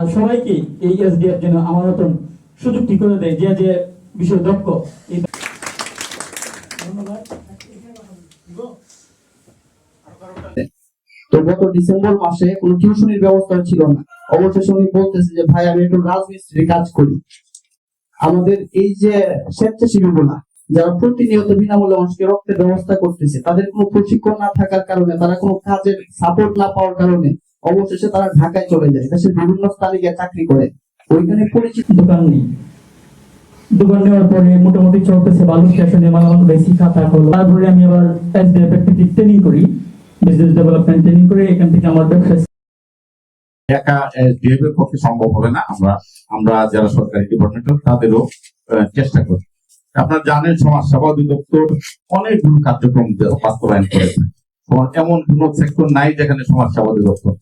সবাইকে এই এসডিএফ যেন আমার মতন সুযোগটি করে দেয়, যে যে বিষয় দক্ষ। তো গত ডিসেম্বর মাসে কোনো টিউশনির ব্যবস্থা ছিল না। অবশেষে উনি বলতেছে যে ভাই আমি একটু রাজমিস্ত্রি কাজ করি। আমাদের এই যে স্বেচ্ছাসেবী গুলা যারা প্রতিনিয়ত বিনামূল্যে মানুষকে রক্তের ব্যবস্থা করতেছে, তাদের কোনো প্রশিক্ষণ না থাকার কারণে, তারা কোনো কাজের সাপোর্ট না পাওয়ার কারণে অবশেষে তারা ঢাকায় চলে যায়, দেশের বিভিন্ন স্থানে গিয়ে চাকরি করে। ওইখানে পরিচিত দোকান নেই, দোকান নেওয়ার পরে মোটামুটি চলতেছে বালু স্টেশনে মালামাল বেশি খাতা হলো। তারপরে আমি আবার এসডিএফ একটি ট্রেনিং করি, বিজনেস ডেভেলপমেন্ট ট্রেনিং করে, এখান থেকে আমার ব্যবসা একা এসডিএফ এর পক্ষে সম্ভব হবে না। আমরা যারা সরকারি ডিপার্টমেন্ট তাদেরও চেষ্টা করি। আপনারা জানেন সমাজ সেবা অধিদপ্তর অনেকগুলো কার্যক্রম বাস্তবায়ন করেছে। এমন কোন সেক্টর নাই যেখানে সমাজ সেবা অধিদপ্তর।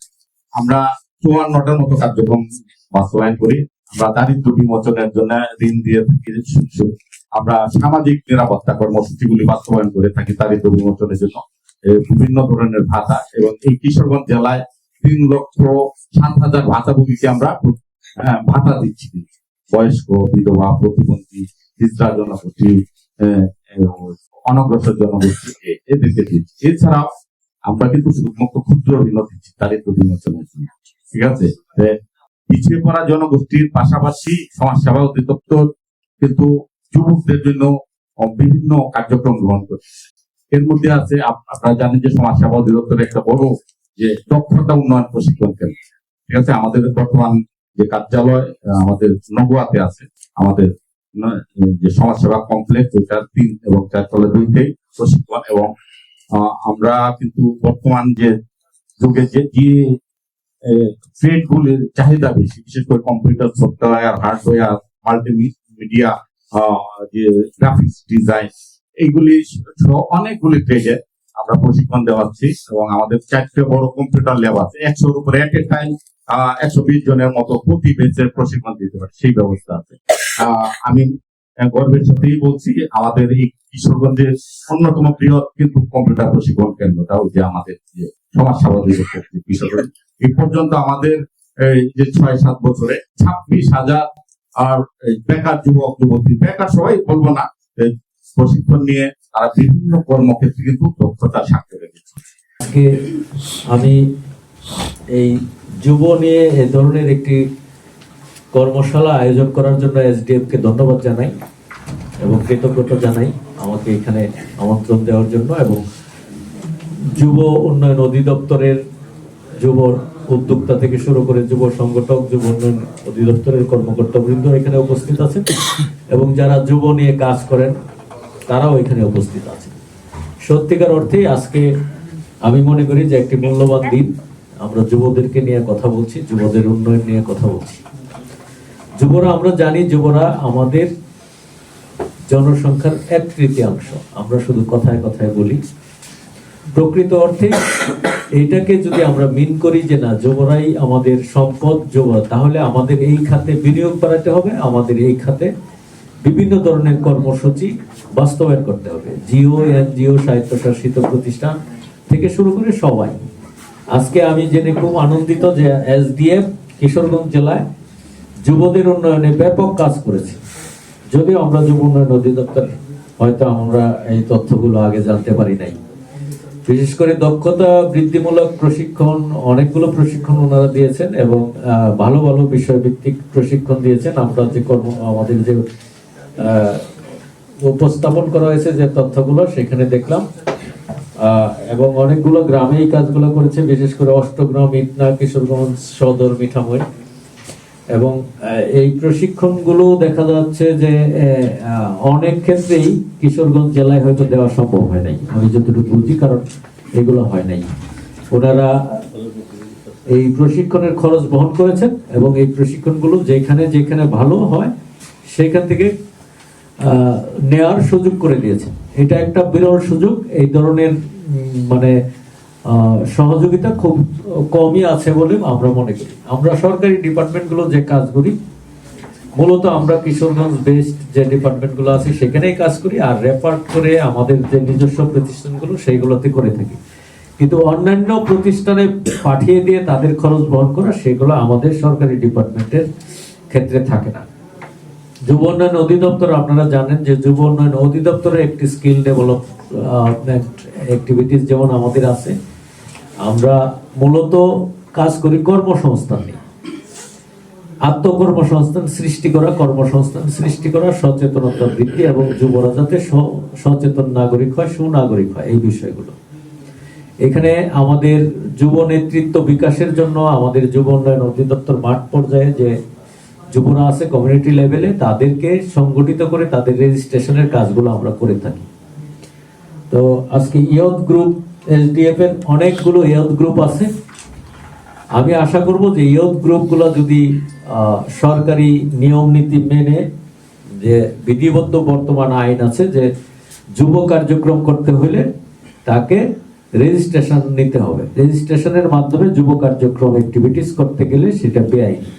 আমরা 54টার মতো কার্যক্রম বাস্তবায়ন করি। আমরা দারিদ্র বিমোচনের জন্য ঋণ দিয়ে থাকি, আমরা সামাজিক নিরাপত্তা কর্মসূচিগুলি বাস্তবায়ন করে থাকি দারিদ্র বিমোচনের জন্য, বিভিন্ন ধরনের ভাতা। এবং এই কিশোরগঞ্জ জেলায় 3,07,000 ভাতাভোগীকে আমরা ভাতা দিচ্ছি, বয়স্ক, বিধবা, প্রতিবন্ধী, হিজড়া জনগোষ্ঠী, অনগ্রসর জনগোষ্ঠী, এদেরকে দিচ্ছি। এছাড়াও আমরা কিন্তু শুধুমাত্র ক্ষুদ্র ঋণ দিচ্ছি দারিদ্র বিমোচনের জন্য। ঠিক আছে, পিছিয়ে পড়া জনগোষ্ঠীর পাশাপাশি সমাজ সেবা অধিদপ্তর কিন্তু যুবকদের জন্য বিভিন্ন কার্যক্রম গ্রহণ করছে। এর মধ্যে আছে, আপনারা জানেন যে সমাজ সেবা অধিদপ্তরের একটা বড় যে দক্ষতা উন্নয়ন প্রশিক্ষণ কেন্দ্র। ঠিক আছে, আমাদের বর্তমান যে কার্যালয় আমাদের নগুয়াতে আছে, আমাদের যে সমাজ সেবা কমপ্লেক্স, ওইটার 3 এবং 4 তলা 2টাই প্রশিক্ষণ। এবং আমরা কিন্তু বর্তমান যে যুগে যে ট্রেড গুলির চাহিদা বেশি, বিশেষ করে কম্পিউটার, সফটওয়্যার, হার্ডওয়্যার, মাল্টিমিডিয়া, যে গ্রাফিক্স ডিজাইন, এইগুলি অনেকগুলি ট্রেডে আমরা প্রশিক্ষণ দেওয়াচ্ছি। এবং আমাদের 4টে বড় কম্পিউটার ল্যাব আছে, 100-র উপরে এট এ টাইম 120 জনের মতো প্রতি বেচের প্রশিক্ষণ দিতে পারে, সেই ব্যবস্থা আছে। আমি গর্বের সাথেই বলছি, আমাদের এই কিশোরগঞ্জের অন্যতম বৃহৎ কিন্তু কম্পিউটার প্রশিক্ষণ কেন্দ্রটা হচ্ছে আমাদের যে সমাজ সেবা অধিদপ্তর কিশোরগঞ্জ। এই পর্যন্ত আমাদের যে 6-7 বছরে 26,000 আর বেকার যুবক যুবতী, বেকার সবাই বলবো না, প্রশিক্ষণ নিয়ে তারা বিভিন্ন কর্মক্ষেত্রে কিন্তু দক্ষতার স্বাক্ষর রেখেছে। আজকে আমি এই যুব নিয়ে এ ধরনের একটি কর্মশালা আয়োজন করার জন্য এসডিএফ কে ধন্যবাদ জানাই এবং কৃতজ্ঞতা জানাই আমাকে এখানে আমন্ত্রণ দেওয়ার জন্য। এবং যুব উন্নয়ন অধিদপ্তরের যুব উদ্যোক্তা থেকে শুরু করে যুব সংগঠক, যুব উন্নয়ন অধিদপ্তরের কর্মকর্তা বৃন্দ এখানে উপস্থিত আছেন এবং যারা যুব নিয়ে কাজ করেন তারাও এখানে উপস্থিত আছেন। সত্যিকার অর্থে আজকে আমি মনে করি যে একটি মূল্যবান দিন। আমরা যুবদেরকে নিয়ে কথা বলছি, যুবদের উন্নয়ন নিয়ে কথা বলছি। যুবরা, আমরা জানি যুবরা আমাদের জনসংখ্যার 1/3। আমরা শুধু কথায় কথায় বলি, প্রকৃত অর্থে এইটাকে যদি আমরা মিন করি যে না, যুবরাই আমাদের সম্পদ, যুবরা, তাহলে আমাদের এই খাতে বিনিয়োগ বাড়াতে হবে, আমাদের এই খাতে বিভিন্ন ধরনের কর্মসূচি বাস্তবায়ন করতে হবে। জিও, এনজিও, স্বায়ত্তশাসিত প্রতিষ্ঠান থেকে শুরু করে সবাই। আজকে আমি জেনে খুব আনন্দিত যে এসডিএফ কিশোরগঞ্জ জেলায় যুবদের উন্নয়নে ব্যাপক কাজ করেছে। যদিও আমরা যুব উন্নয়ন অধিদপ্তর হয়তো আমরা এই তথ্যগুলো আগে জানতে পারি নাই। বিশেষ করে দক্ষতা বৃদ্ধিমূলক প্রশিক্ষণ, অনেকগুলো প্রশিক্ষণ ওনারা দিয়েছেন এবং ভালো ভালো বিষয়ভিত্তিক প্রশিক্ষণ দিয়েছেন। আমরা যে আমাদের যে উপস্থাপন করা হয়েছে যে তথ্যগুলো সেখানে দেখলাম, এবং অনেকগুলো গ্রামে এই কাজগুলো করেছে, বিশেষ করে অষ্টগ্রাম, ইটনা, কিশোরগঞ্জ সদর, মিঠামই। এবং এই প্রশিক্ষণগুলো দেখা যাচ্ছে যে অনেক ক্ষেত্রেই কিশোরগঞ্জ জেলায় হয়তো দেওয়া সম্ভব হয় নাই, আমি যতটুকু বুঝি, কারণ এগুলো হয় নাই। ওনারা এই প্রশিক্ষণের খরচ বহন করেছেন এবং এই প্রশিক্ষণগুলো যেখানে যেখানে ভালো হয় সেখান থেকে নেওয়ার সুযোগ করে দিয়েছে। এটা একটা বিরল সুযোগ। এই ধরনের মানে সহযোগিতা খুব কমই আছে বলে আমরা মনে করি। আমরা সরকারি ডিপার্টমেন্টগুলো যে কাজ করি, মূলত আমরা কিশোরগঞ্জ বেসড যে ডিপার্টমেন্টগুলো আছে সেখানেই কাজ করি, আর রেফার করে আমাদের যে নিজস্ব প্রতিষ্ঠানগুলো সেইগুলোতে করে থাকি। কিন্তু অন্যান্য প্রতিষ্ঠানে পাঠিয়ে দিয়ে তাদের খরচ বহন করা, সেগুলো আমাদের সরকারি ডিপার্টমেন্টের ক্ষেত্রে থাকে না। যুব উন্নয়ন অধিদপ্তর, আপনারা জানেন যে যুব উন্নয়ন অধিদপ্তরের একটি স্কিল ডেভেলপমেন্ট অ্যাক্টিভিটিস যেমন আমাদের আছে, আমরা মূলত কাজ করি কর্মসংস্থান নিয়ে, আত্মকর্মসংস্থান সৃষ্টি করা, কর্মসংস্থান সৃষ্টি করা, সচেতনতা বৃদ্ধি এবং যুবরা যাতে সচেতন নাগরিক হয়, সুনাগরিক হয়, এই বিষয়গুলো। এখানে আমাদের যুব নেতৃত্ব বিকাশের জন্য আমাদের যুব উন্নয়ন অধিদপ্তর মাঠ পর্যায়ে যে যুবরা আছে কমিউনিটি লেভেলে, তাদেরকে সংগঠিত করে তাদের রেজিস্ট্রেশনের কাজগুলো আমরা করে থাকি। তো আজকে ইয়ুথ গ্রুপ, এসডিএফ এর অনেকগুলো ইয়ুথ গ্রুপ আছে। আমি আশা করব যে ইয়ুথ গ্রুপগুলো যদি সরকারি নিয়ম নীতি মেনে, যে বিধিবদ্ধ বর্তমান আইন আছে যে যুব কার্যক্রম করতে হলে তাকে রেজিস্ট্রেশন নিতে হবে, রেজিস্ট্রেশনের মাধ্যমে যুব কার্যক্রম অ্যাক্টিভিটিস করতে গেলে সেটা বেআইনি।